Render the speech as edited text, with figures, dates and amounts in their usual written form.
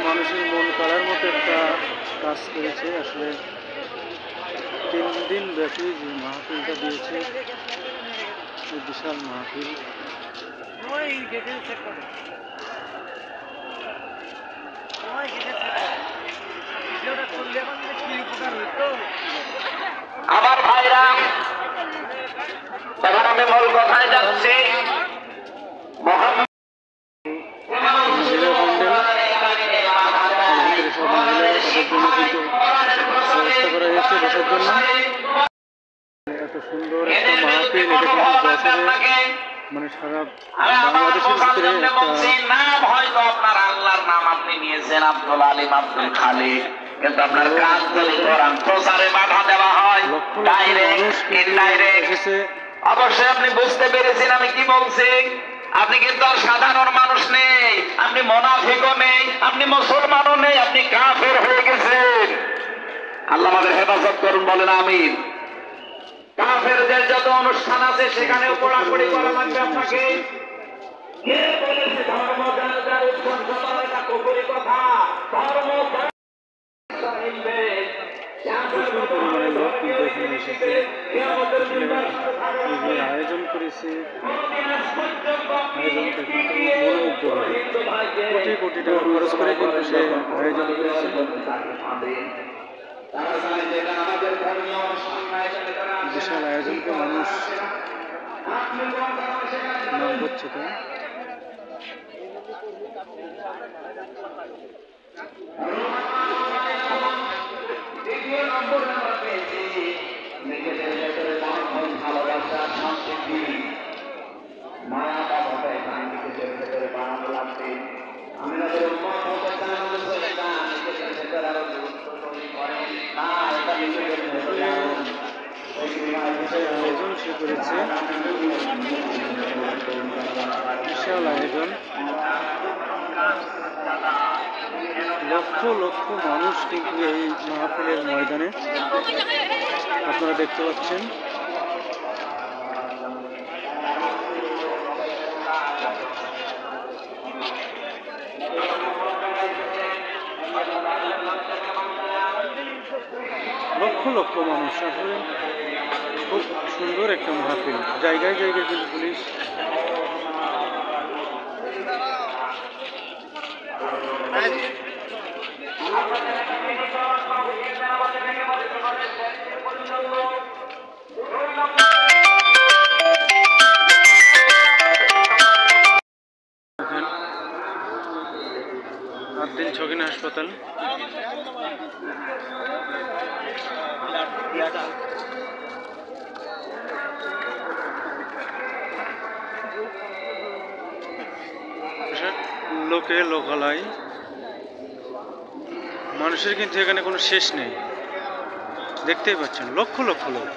মানুষের মন কাড়ার মতো একটা কাজ করেছে। আসলে 3 দিন ব্যাপী যে মাহফিলটা দিয়েছে, বিশাল মাহফিল। আমার ভাইরা, এখন আমি মূল কথায় যাচ্ছি। এত সুন্দর একটা মাহফিল, এটা কিন্তু মানে সারা বাংলাদেশের ভিতরে নাম হয়তো আপনার আল্লাহর নাম আপনি নিয়েছেন আব্দুল আলিম, আব্দুল খালিক, কিন্তু আপনার কাজ যদি করেন প্রচারে বাধা দেওয়া হয়, ডাইরেক্ট ইনডাইরেক্ট। অবশ্যই আপনি বুঝতে পেরেছেন আমি কি বলছি। আপনি কিন্তু আর সাধারণ মানুষ নেই, আপনি মুনাফিকও নেই, আপনি মুসলমানও নেই, আপনি কাফের হয়ে গেছেন। আল্লাহ আমাদের হেফাজত করুন, বলেন আমিন। কাফেরদের যত অনুষ্ঠান আছে সেখানে পোড়াপড়ি করা লাগবে আপনাকে। কে বলেছে ধর্ম যার উৎসব এটা কুফরি কথা? ধর্ম প্রচুর পরিমাণে লোক কিন্তু এখানে এসেছে। আয়োজন করেছে, আয়োজনটা কিন্তু মনোমুগ্ধ করে। কোটি কোটি টাকা খরচ করে কিন্তু সে আয়োজন করেছে। বিশাল আয়োজনকে মানুষ নাম করছে তো। আয়োজন সে করেছে, বিশাল আয়োজন। লক্ষ লক্ষ মানুষ কিন্তু এই মাহফিলের ময়দানে আপনারা দেখতে পাচ্ছেন। লক্ষ লক্ষ মানুষ, আসলে খুব সুন্দর একটা মাহফিল। জায়গায় জায়গায় কিন্তু পুলিশ আদ্দিন ছকিনা হাসপাতাল। লোকে লোকালয়, মানুষের কিন্তু এখানে কোনো শেষ নেই। দেখতেই পাচ্ছেন লক্ষ লক্ষ লোক।